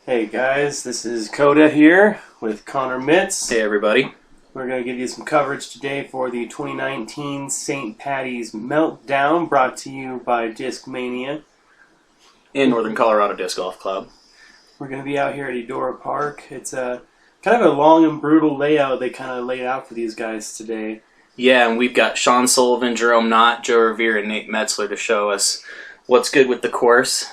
Hey guys, this is Coda here with Connor Mitz. Hey everybody. We're going to give you some coverage today for the 2019 St. Patty's Meltdown, brought to you by Discmania. In Northern Colorado Disc Golf Club. We're going to be out here at Eudora Park. It's a kind of a long and brutal layout they kind of laid out for these guys today. Yeah, and we've got Shawn, Sullivan, Jerome, Knott, Joe Rovere, and Nate Metzler to show us what's good with the course.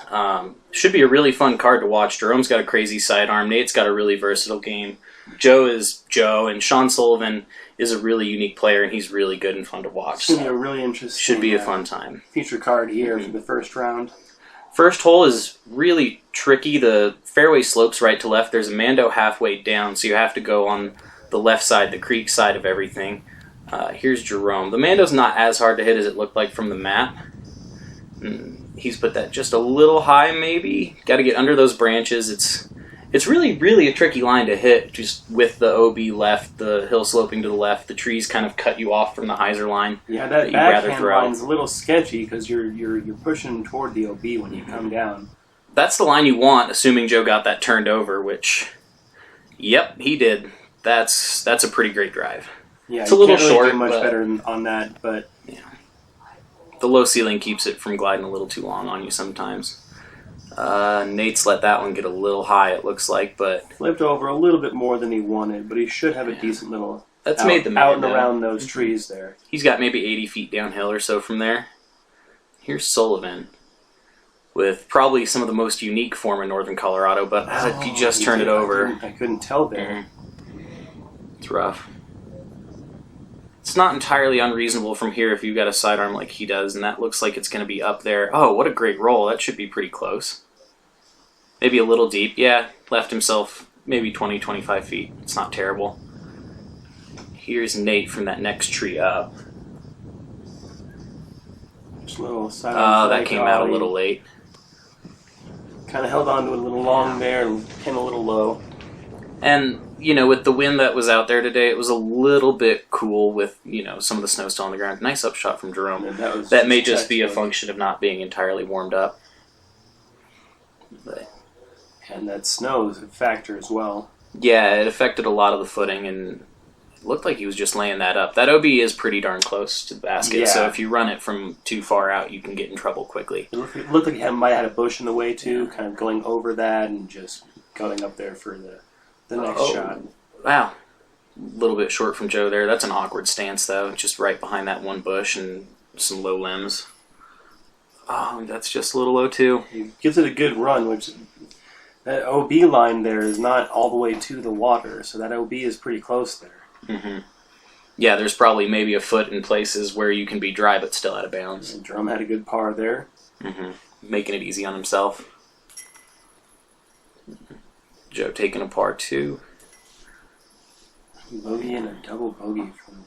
Should be a really fun card to watch. Jerome's got a crazy sidearm. Nate's got a really versatile game. Joe is Joe, and Shawn Sullivan is a really unique player, and he's really good and fun to watch. Should be a really interesting. Should be a fun time. Feature card here for the first round. First hole is really tricky. The fairway slopes right to left. There's a Mando halfway down, so you have to go on the left side, the creek side of everything. Here's Jerome. The Mando's not as hard to hit as it looked like from the map. He's put that just a little high, maybe. Got to get under those branches. It's really, really a tricky line to hit, just with the OB left, the hill sloping to the left. The trees kind of cut you off from the hyzer line. Yeah, that backhand line's a little sketchy because you're pushing toward the OB when you come down. That's the line you want, assuming Joe got that turned over, which, yep, he did. That's a pretty great drive. Yeah, it's a little really short, do much better on that, but yeah, the low ceiling keeps it from gliding a little too long on you sometimes. Nate's let that one get a little high, it looks like, but flipped over a little bit more than he wanted, but he should have a decent little that's made the out and around those trees there. He's got maybe 80 feet downhill or so from there. Here's Sullivan with probably some of the most unique form in Northern Colorado, but he just turned it over. I couldn't tell there. It's rough. It's not entirely unreasonable from here if you've got a sidearm like he does, and that looks like it's going to be up there. Oh, what a great roll. That should be pretty close. Maybe a little deep. Yeah, left himself maybe 20, 25 feet. It's not terrible. Here's Nate from that next tree up. Just a little that came out a little late. Kind of held on to it a little long there and came a little low. And, you know, with the wind that was out there today, it was a little bit cool with, you know, some of the snow still on the ground. Nice upshot from Jerome. That may just be a function of not being entirely warmed up. But, and that snow is a factor as well. Yeah, it affected a lot of the footing, and it looked like he was just laying that up. That OB is pretty darn close to the basket, so if you run it from too far out, you can get in trouble quickly. It looked like he might have had a bush in the way, too, kind of going over that and just going up there for the next shot. Wow. A little bit short from Joe there. That's an awkward stance, though. Just right behind that one bush and some low limbs. Oh, that's just a little low, too. He gives it a good run, which that OB line there is not all the way to the water, so that OB is pretty close there. Mm-hmm. Yeah, there's probably maybe a foot in places where you can be dry but still out of bounds. And Jerome had a good par there. Mm-hmm. Making it easy on himself. Joe taking a par 2. Bogey and a double bogey from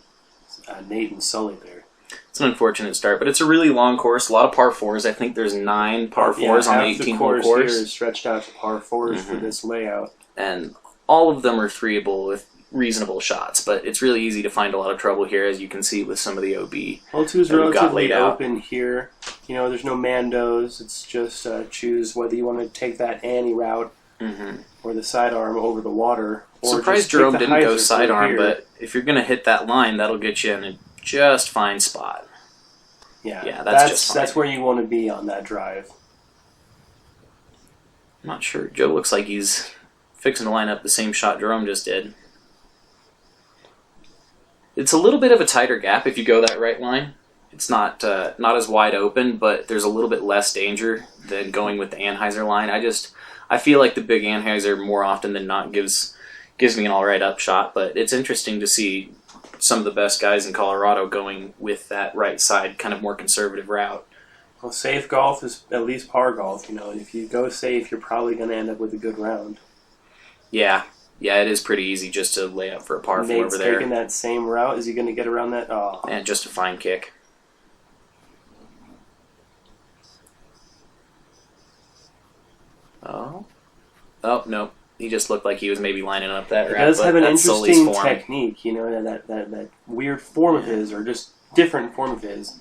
Nate and Sully there. It's an unfortunate start, but it's a really long course. A lot of par 4s. I think there's 9 par 4s on the 18-hole course. Here is stretched out to par 4s for this layout. And all of them are threeable with reasonable shots, but it's really easy to find a lot of trouble here, as you can see with some of the OB. Hole 2 is relatively open here. You know, there's no Mandos. It's just choose whether you want to take that Annie route or the sidearm over the water. Or surprised Jerome didn't go sidearm, but if you're going to hit that line, that'll get you in a just fine spot. Yeah, that's where you want to be on that drive. I'm not sure. Joe looks like he's fixing to line up the same shot Jerome just did. It's a little bit of a tighter gap if you go that right line. It's not as wide open, but there's a little bit less danger than going with the Anheuser line. I feel like the big Anheuser more often than not gives me an all right upshot, but it's interesting to see some of the best guys in Colorado going with that right side, kind of more conservative route. Well, safe golf is at least par golf, you know, and if you go safe, you're probably going to end up with a good round. Yeah, it is pretty easy just to lay up for a par 4 over there. Nate's taking that same route. Is he going to get around that? Oh. And just a fine kick. Oh, no. He just looked like he was maybe lining up that route. He does have an interesting technique, you know, that weird form of his, or just different form of his.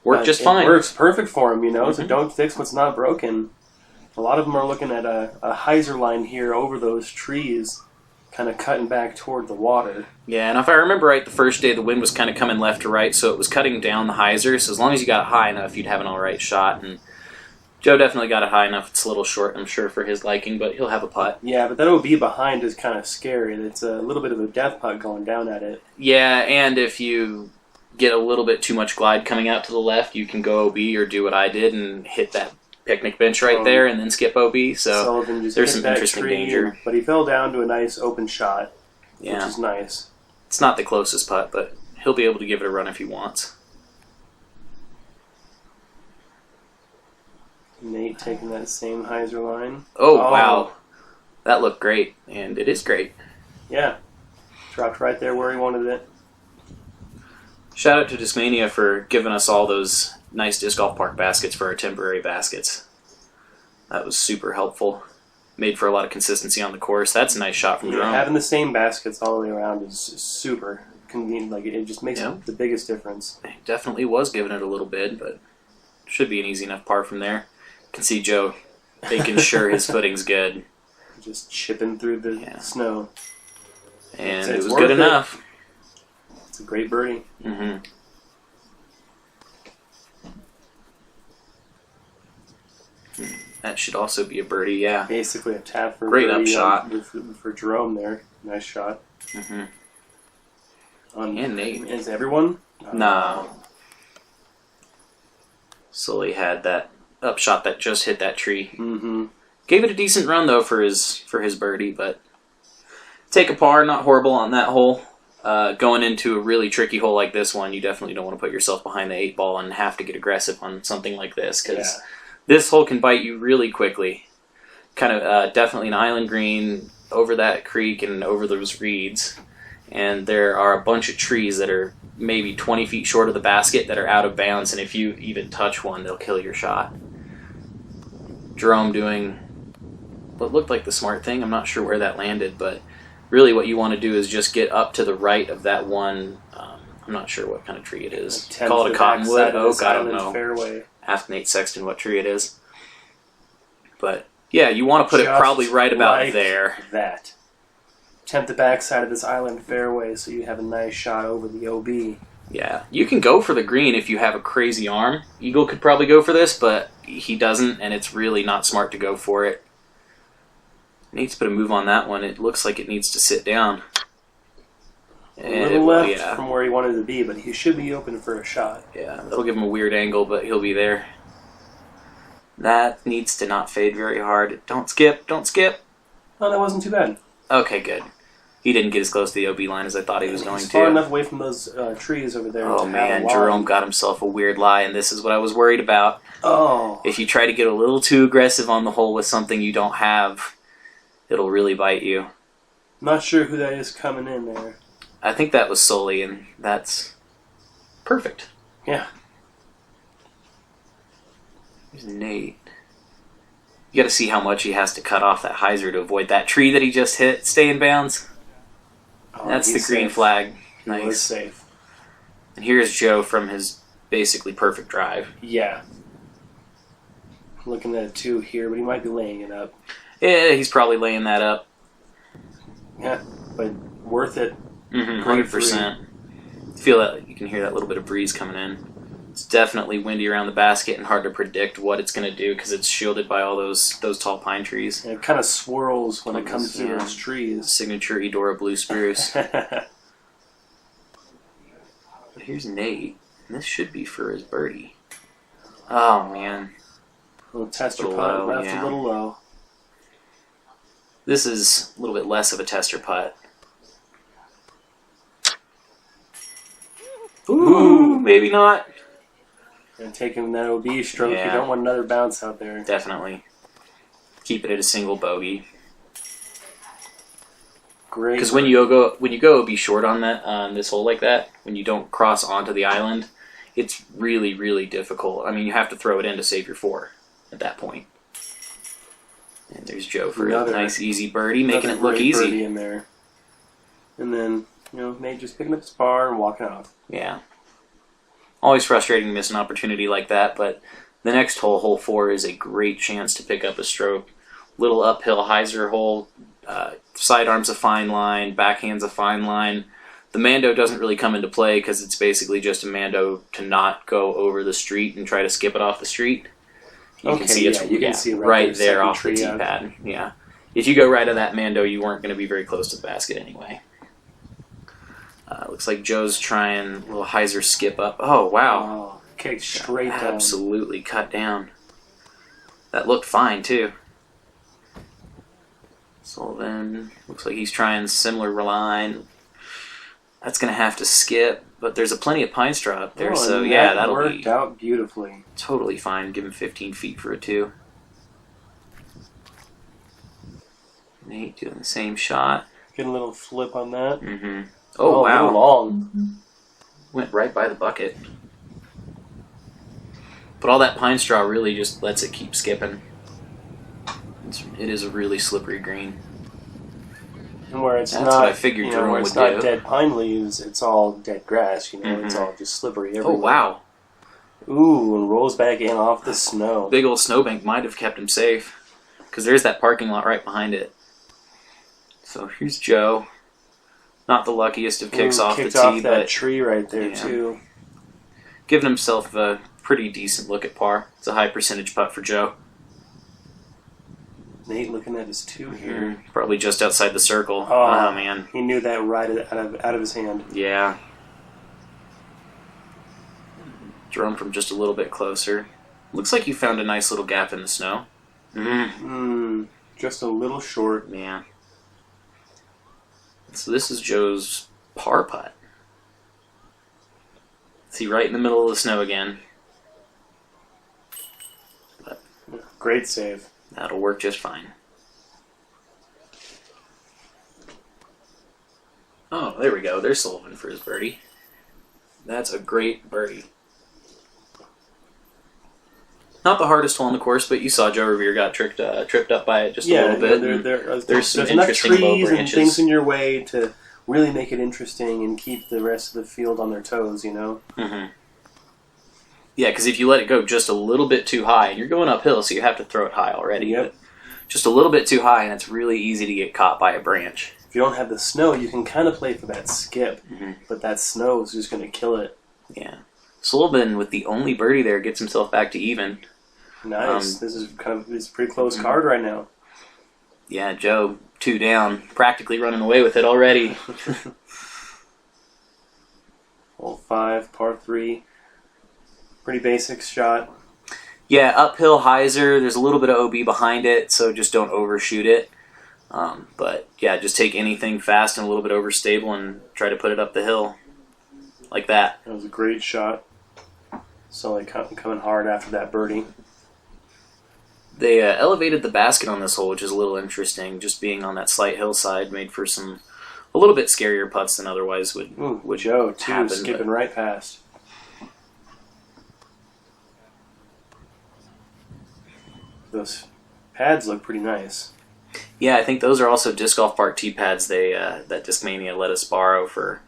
Worked just fine. It works perfect for him, you know, so don't fix what's not broken. A lot of them are looking at a hyzer line here over those trees, kind of cutting back toward the water. Yeah, and if I remember right, the first day the wind was kind of coming left to right, so it was cutting down the hyzer. So as long as you got it high enough, you'd have an all right shot. And Joe definitely got it high enough. It's a little short, I'm sure, for his liking, but he'll have a putt. Yeah, but that OB behind is kind of scary. It's a little bit of a death putt going down at it. Yeah, and if you get a little bit too much glide coming out to the left, you can go OB or do what I did and hit that picnic bench right there and then skip OB. So Sullivan just there's hit some that interesting tree, danger. But he fell down to a nice open shot, Yeah. which is nice. It's not the closest putt, but he'll be able to give it a run if he wants. Nate taking that same hyzer line. Oh, wow. That looked great, and it is great. Yeah. Dropped right there where he wanted it. Shout out to Discmania for giving us all those nice disc golf park baskets for our temporary baskets. That was super helpful. Made for a lot of consistency on the course. That's a nice shot from Jerome. Having the same baskets all the way around is super convenient. Like, it just makes the biggest difference. He definitely was giving it a little bit, but should be an easy enough par from there. Can see Joe making sure his footing's good. Just chipping through the snow. And it was good enough. It's a great birdie. Mm-hmm. That should also be a birdie, yeah. Basically a tap for great birdie upshot for Jerome there. Nice shot. Mm-hmm. And Nate. Is everyone? No. Sully had that upshot that just hit that tree. Mm-hmm. Gave it a decent run though for his birdie, but take a par, not horrible on that hole. Going into a really tricky hole like this one, you definitely don't want to put yourself behind the 8-ball and have to get aggressive on something like this, because this hole can bite you really quickly. Kind of definitely an island green over that creek and over those reeds, and there are a bunch of trees that are maybe 20 feet short of the basket that are out of bounds, and if you even touch one, they'll kill your shot. Jerome doing what looked like the smart thing. I'm not sure where that landed, but really what you want to do is just get up to the right of that one. I'm not sure what kind of tree it is. Call it a cottonwood. Oak, I don't know. Fairway. Ask Nate Sexton what tree it is. But yeah, you want to put it probably right about there. That. Attempt the backside of this island fairway so you have a nice shot over the OB. Yeah, you can go for the green if you have a crazy arm. Eagle could probably go for this, but he doesn't, and it's really not smart to go for it. Needs to put a move on that one. It looks like it needs to sit down. A little left from where he wanted to be, but he should be open for a shot. Yeah, that'll give him a weird angle, but he'll be there. That needs to not fade very hard. Don't skip, don't skip. Oh, that wasn't too bad. Okay, good. He didn't get as close to the OB line as I thought he was going to. He's far enough away from those trees over there. Oh man, Jerome got himself a weird lie, and this is what I was worried about. Oh. If you try to get a little too aggressive on the hole with something you don't have, it'll really bite you. Not sure who that is coming in there. I think that was Sully, and that's perfect. Yeah. Here's Nate. You got to see how much he has to cut off that hyzer to avoid that tree that he just hit. Stay in bounds. Oh, that's the green flag. Nice. He was safe. And here's Joe from his basically perfect drive. Yeah. Looking at a 2 here, but he might be laying it up. Yeah, he's probably laying that up. Yeah, but worth it. 100%. Feel that you can hear that little bit of breeze coming in. It's definitely windy around the basket and hard to predict what it's going to do because it's shielded by all those tall pine trees. And it kind of swirls when it comes through those trees. Signature Eudora blue spruce. But here's Nate. And this should be for his birdie. Oh, man. A little tester putt left a little low. This is a little bit less of a tester putt. Ooh, maybe not. And taking that OB stroke, you don't want another bounce out there. Definitely. Keep it at a single bogey. Great. Because when you go OB short on this hole like that, when you don't cross onto the island, it's really, really difficult. I mean, you have to throw it in to save your 4 at that point. And there's Joe for a nice, easy birdie, making it look easy. Birdie in there. And then, Nate just picking up his par and walking off. Yeah. Always frustrating to miss an opportunity like that, but The next hole, hole 4, is a great chance to pick up a stroke. Little uphill hyzer hole, sidearm's a fine line, backhand's a fine line. The Mando doesn't really come into play because it's basically just a Mando to not go over the street and try to skip it off the street. You can see you can see right there off the tee pad. Yeah. If you go right at that Mando, you weren't going to be very close to the basket anyway. Looks like Joe's trying a little hyzer skip up. Oh, wow. Oh, kicked straight down. Absolutely cut down. That looked fine, too. Sullivan looks like he's trying similar line. That's going to have to skip, but there's plenty of pine straw up there, so yeah, that'll worked out beautifully. Totally fine. Give him 15 feet for a 2. Nate doing the same shot. Getting a little flip on that. Mm-hmm. Oh, wow. A little long. Went right by the bucket. But all that pine straw really just lets it keep skipping. It is a really slippery green. And where it's That's not, what I figured Jerome where would it's not do. dead pine leaves, it's all dead grass. It's all just slippery everywhere. Oh, wow. Ooh, and rolls back in off the snow. Big old snowbank might have kept him safe, because there's that parking lot right behind it. So here's Joe. Not the luckiest of kicks off the tee, off that but tree right there too. Giving himself a pretty decent look at par. It's a high percentage putt for Joe. Nate looking at his 2 here. Probably just outside the circle. Oh, man. He knew that right out of his hand. Yeah. Jerome from just a little bit closer. Looks like you found a nice little gap in the snow. Just a little short. Yeah. So this is Joe's par putt. See, right in the middle of the snow again. But great save. That'll work just fine. Oh, there we go. There's Sullivan for his birdie. That's a great birdie. Not the hardest hole on the course, but you saw Joe Rovere got tripped up by it just a little bit. There's some interesting low branches. And things in your way to really make it interesting and keep the rest of the field on their toes, Mm-hmm. Yeah, because if you let it go just a little bit too high, and you're going uphill, so you have to throw it high already. Yep. Just a little bit too high, and it's really easy to get caught by a branch. If you don't have the snow, you can kind of play for that skip, but that snow is just going to kill it. Yeah. Sullivan, with the only birdie there, gets himself back to even. Nice. This is it's a pretty close card right now. Yeah, Joe, 2 down, practically running away with it already. Hole 5, par 3. Pretty basic shot. Yeah, uphill hyzer. There's a little bit of OB behind it, so just don't overshoot it. But yeah, just take anything fast and a little bit overstable and try to put it up the hill. Like that. That was a great shot. Sully coming hard after that birdie. They elevated the basket on this hole, which is a little interesting. Just being on that slight hillside made for a little bit scarier putts than otherwise would Joe, too, happen, skipping right past. Those pads look pretty nice. Yeah, I think those are also Disc Golf Park tee pads that Discmania let us borrow for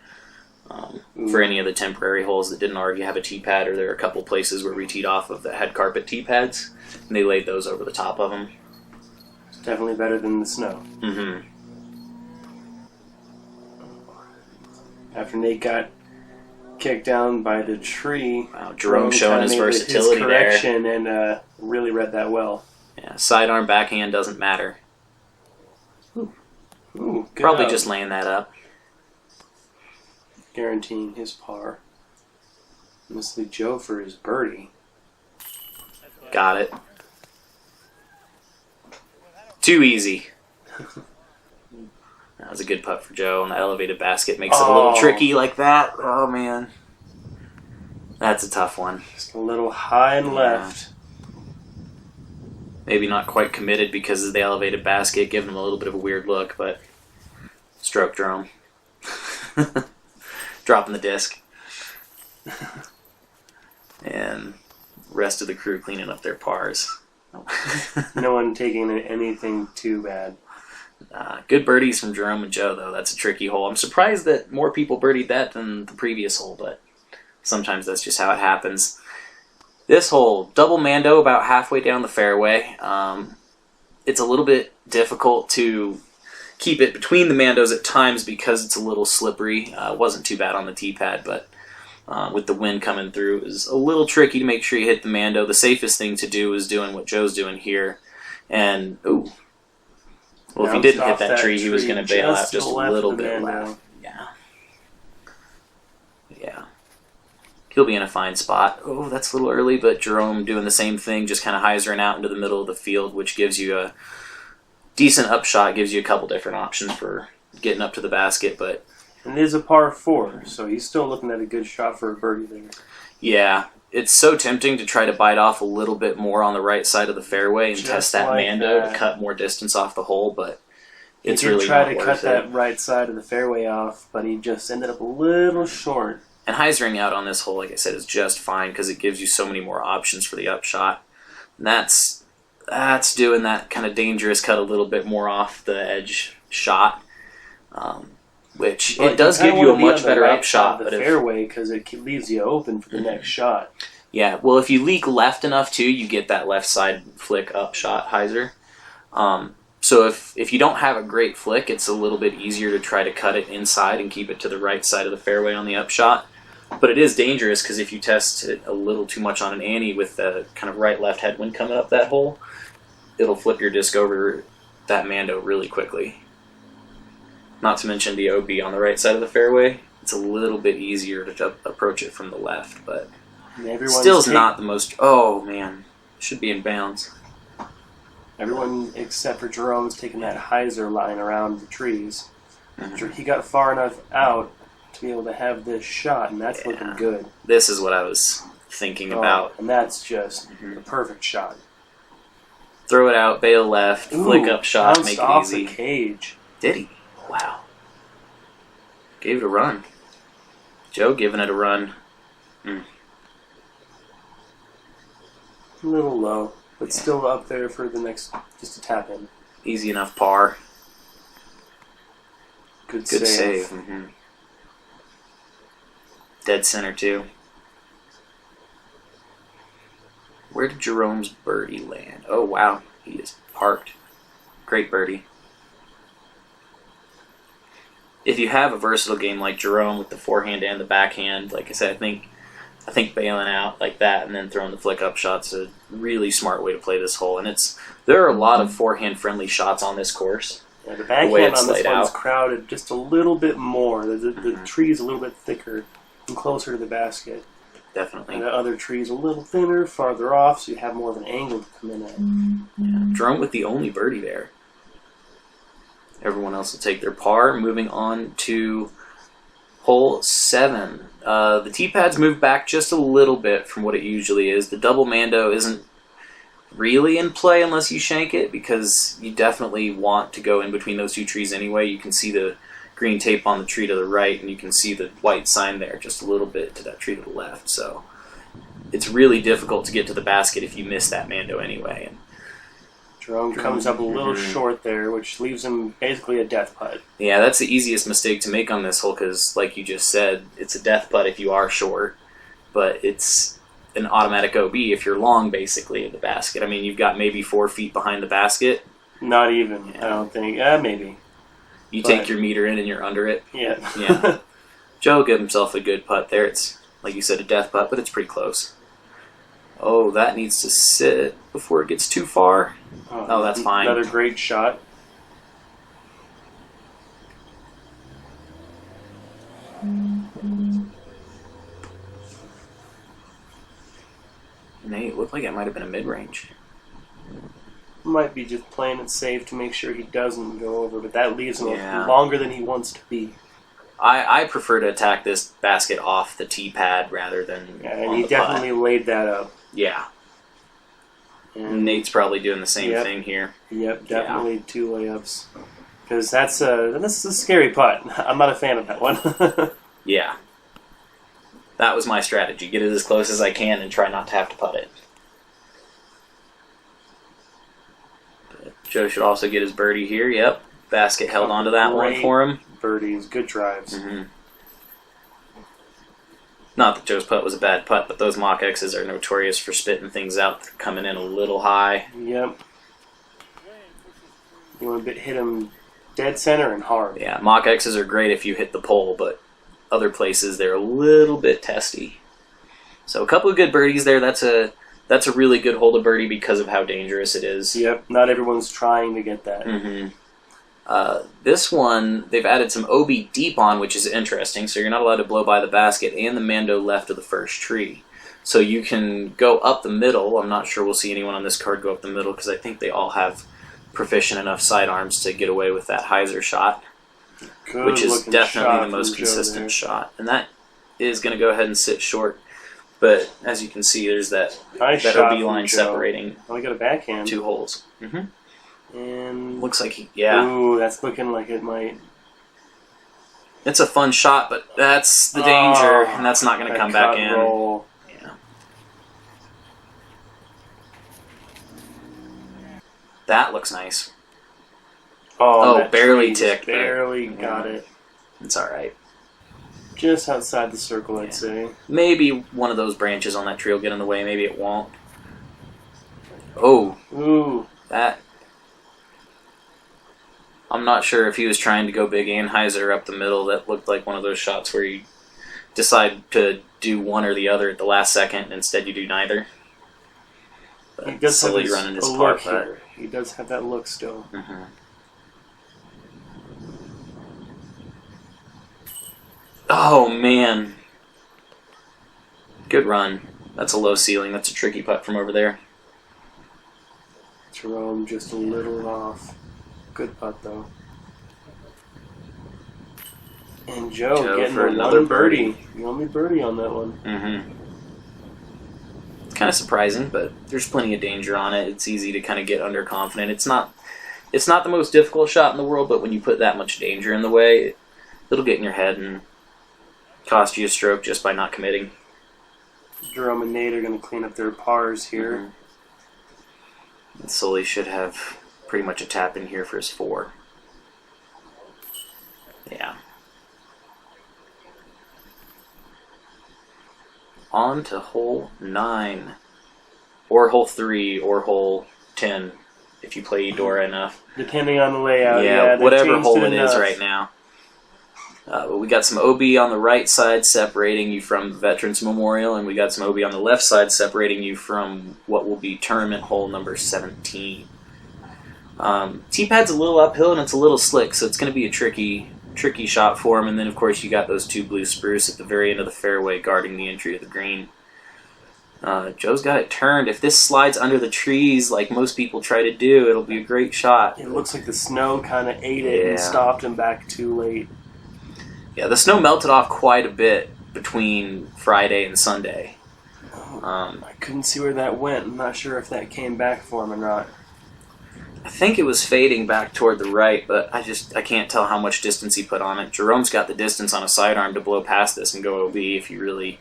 any of the temporary holes that didn't already have a tee pad, or there are a couple places where we teed off of that had carpet tee pads, and they laid those over the top of them. It's definitely better than the snow. Mm-hmm. After Nate got kicked down by the tree, wow, Jerome showing his versatility his correction there, and really read that well. Yeah, sidearm backhand doesn't matter. Ooh, probably just laying that up. Guaranteeing his par. Mostly Joe for his birdie. Got it. Too easy. That was a good putt for Joe, and that elevated basket makes it a little tricky like that. Oh, man. That's a tough one. Just a little high and left. Maybe not quite committed because of the elevated basket, giving him a little bit of a weird look, but stroke Jerome. Dropping the disc. And rest of the crew cleaning up their pars. No one taking anything too bad. Good birdies from Jerome and Joe, though. That's a tricky hole. I'm surprised that more people birdied that than the previous hole, but sometimes that's just how it happens. This hole, double Mando about halfway down the fairway. It's a little bit difficult to keep it between the Mandos at times because it's a little slippery. It wasn't too bad on the tee pad, but with the wind coming through, it was a little tricky to make sure you hit the Mando. The safest thing to do is doing what Joe's doing here. And, ooh. Well, if he didn't hit that tree, he was going to bail out just a little bit left. Yeah. Yeah. He'll be in a fine spot. Oh, that's a little early, but Jerome doing the same thing, just kind of hyzering out into the middle of the field, which gives you a decent upshot, gives you a couple different options for getting up to the basket. But and it is a par 4, so he's still looking at a good shot for a birdie there. Yeah, it's so tempting to try to bite off a little bit more on the right side of the fairway and test that Mando to cut more distance off the hole, but it's really not worth it. He did try to cut that right side of the fairway off, but he just ended up a little short. And hyzering out on this hole, like I said, is just fine because it gives you so many more options for the upshot. And that's doing that kind of dangerous cut a little bit more off the edge shot, which it does give you a much better upshot. The fairway because it leaves you open for the next shot. Yeah, well, if you leak left enough too, you get that left side flick upshot hyzer. So if you don't have a great flick, it's a little bit easier to try to cut it inside and keep it to the right side of the fairway on the upshot. But it is dangerous because if you test it a little too much on an ante with the kind of right-left headwind coming up that hole, it'll flip your disc over that Mando really quickly. Not to mention the OB on the right side of the fairway. It's a little bit easier to approach it from the left, but still's not the most... Oh, man. Should be in bounds. Everyone except for Jerome's taking that hyzer line around the trees. Mm-hmm. He got far enough out to be able to have this shot, and that's looking good. This is what I was thinking about. And that's just the perfect shot. Throw it out, bail left, flick up shot, make it off easy. The cage. Did he? Wow. Gave it a run. Joe giving it a run. A little low, but still up there for the next, just to tap in. Easy enough par. Good save. Mm-hmm. Dead center, too. Where did Jerome's birdie land? Oh, wow. He is parked. Great birdie. If you have a versatile game like Jerome with the forehand and the backhand, like I said, I think bailing out like that and then throwing the flick up shots is a really smart way to play this hole. And there are a lot of forehand friendly shots on this course. Yeah, the backhand on this one's crowded just a little bit more. The tree is a little bit thicker and closer to the basket. Definitely. And the other tree is a little thinner, farther off, so you have more of an angle to come in at. Yeah. Jerome with the only birdie there. Everyone else will take their par. Moving on to hole 7. The tee pads move back just a little bit from what it usually is. The double Mando isn't really in play unless you shank it, because you definitely want to go in between those two trees anyway. You can see the green tape on the tree to the right, and you can see the white sign there just a little bit to that tree to the left. So it's really difficult to get to the basket if you miss that Mando anyway. And Jerome comes up a little short there, which leaves him basically a death putt. Yeah, that's the easiest mistake to make on this hole because, like you just said, it's a death putt if you are short, but it's an automatic OB if you're long, basically, in the basket. I mean, you've got maybe 4 feet behind the basket. Not even, I don't think. Maybe. You take your meter in and you're under it. Yeah. Joe gave himself a good putt there. It's, like you said, a death putt, but it's pretty close. Oh, that needs to sit before it gets too far. Oh, that's fine. Another great shot. Nate, it looked like it might have been a mid-range. Might be just playing it safe to make sure he doesn't go over, but that leaves him longer than he wants to be. I prefer to attack this basket off the tee pad rather than and he definitely laid that up. Yeah. And Nate's probably doing the same thing here. Yep, definitely 2 layups. Because that's a scary putt. I'm not a fan of that one. Yeah. That was my strategy. Get it as close as I can and try not to have to putt it. But Joe should also get his birdie here. Yep. Basket held onto that one for him. Birdies, good drives. Mm-hmm. Not that Joe's putt was a bad putt, but those Mach X's are notorious for spitting things out that are coming in a little high. Yep. You want to hit them dead center and hard. Yeah, Mach X's are great if you hit the pole, but other places they're a little bit testy. So a couple of good birdies there. That's a really good hole to birdie because of how dangerous it is. Yep, not everyone's trying to get that. Mm-hmm. This one, they've added some OB deep on, which is interesting. So you're not allowed to blow by the basket and the Mando left of the first tree. So you can go up the middle. I'm not sure we'll see anyone on this card go up the middle because I think they all have proficient enough sidearms to get away with that hyzer shot, Good which is definitely the most from Joe consistent there. shot. And that is going to go ahead and sit short. But as you can see, there's that Nice OB shot from line Joe. separating Oh, we got a backhand. 2 holes. Mm-hmm. And Looks like yeah. Ooh, that's looking like it might. It's a fun shot, but that's the danger, and that's not going to come back in. Roll. Yeah. That looks nice. Oh, that barely tree ticked, but- Barely got it. It's all right. Just outside the circle, I'd Yeah. say. Maybe one of those branches on that tree will get in the way. Maybe it won't. Oh, Ooh. that. I'm not sure if he was trying to go big and hyzer up the middle. That looked like one of those shots where you decide to do one or the other at the last second, and instead you do neither. He But does have silly this running his look par putt. here. He does have that look still. Mm-hmm. Oh, man. Good run. That's a low ceiling. That's a tricky putt from over there. Jerome just a little off. Good putt, though. And Joe getting for another another birdie. The only birdie on that one. Mm-hmm. It's kind of surprising, but there's plenty of danger on it. It's easy to kind of get underconfident. It's not the most difficult shot in the world, but when you put that much danger in the way, it'll get in your head and cost you a stroke just by not committing. Jerome and Nate are going to clean up their pars here. Mm-hmm. And Sully should have pretty much a tap in here for his 4. Yeah. On to hole 9. Or hole 3, or hole 10, if you play Eudora enough. Depending on the layout. Yeah, they whatever changed hole it is enough. right now. But we got some OB on the right side separating you from the Veterans Memorial, and we got some OB on the left side separating you from what will be tournament hole number 17. T-pad's a little uphill and it's a little slick, so it's going to be a tricky shot for him. And then, of course, you got those 2 blue spruce at the very end of the fairway guarding the entry to the green. Joe's got it turned. If this slides under the trees like most people try to do, it'll be a great shot. It looks like the snow kind of ate it and Yeah. stopped him back too late. Yeah, the snow melted off quite a bit between Friday and Sunday. I couldn't see where that went. I'm not sure if that came back for him or not. I think it was fading back toward the right, but I can't tell how much distance he put on it. Jerome's got the distance on a sidearm to blow past this and go OB if he really,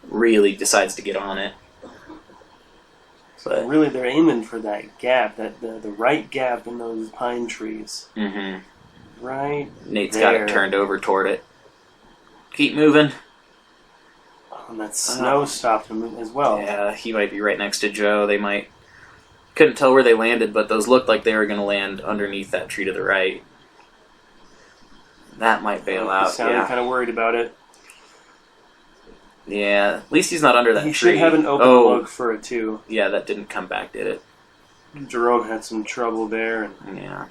really decides to get on it. But Really, they're aiming for that gap, that the right gap in those pine trees. Right Nate's there. got it turned over toward it. Keep moving. Oh, and that snow stopped him as well. Yeah, he might be right next to Joe. They might... Couldn't tell where they landed, but those looked like they were going to land underneath that tree to the right. That might bail He out, sounded yeah. kind of worried about it. Yeah, at least he's not under that He tree. should have an open look for it, too. Yeah, that didn't come back, did it? Jerome had some trouble there, and Yeah,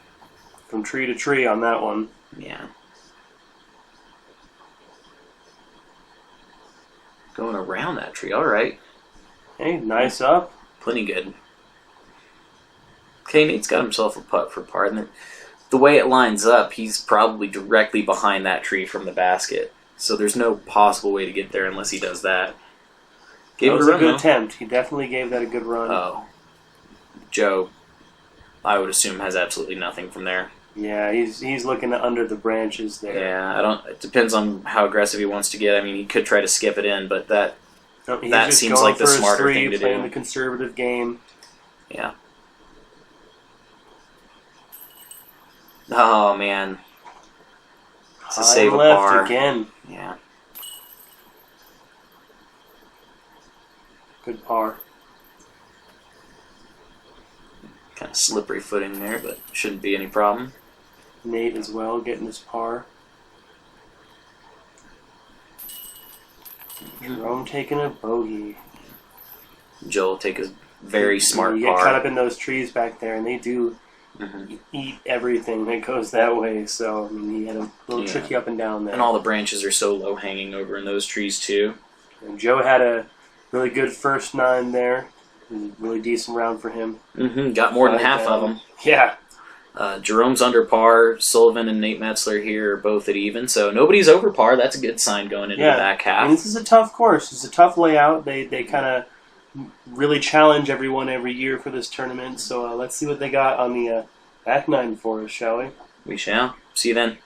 from tree to tree on that one. yeah. Going around that tree, alright. Hey, nice up. Plenty good. Okay, Nate's got himself a putt for par. And the way it lines up, he's probably directly behind that tree from the basket. So there's no possible way to get there unless he does that. Gave That it was a a run, good though. attempt. He definitely gave that a good run. Oh. Joe, I would assume, has absolutely nothing from there. Yeah, he's looking under the branches there. Yeah, it depends on how aggressive he wants to get. I mean, he could try to skip it in, but that He's that just seems going like the for his smarter three, thing to playing do. the conservative game. Yeah. Oh, man. It's a High save a left par. again. Yeah. Good par. Kind of slippery footing there, but shouldn't be any problem. Nate as well, getting his par. Jerome taking a bogey. Joe will take a very smart You get par. caught up in those trees back there, and they do eat everything that goes that way. So, I mean, he had a little tricky up and down there. And all the branches are so low hanging over in those trees, too. And Joe had a really good first 9 there. It was a really decent round for him. Got more than half of them. Yeah. Jerome's under par. Sullivan and Nate Metzler here are both at even. So nobody's over par. That's a good sign going into the back half. And this is a tough course. It's a tough layout. They kind of really challenge everyone every year for this tournament. So let's see what they got on the back 9 for us, shall we? We shall. See you then.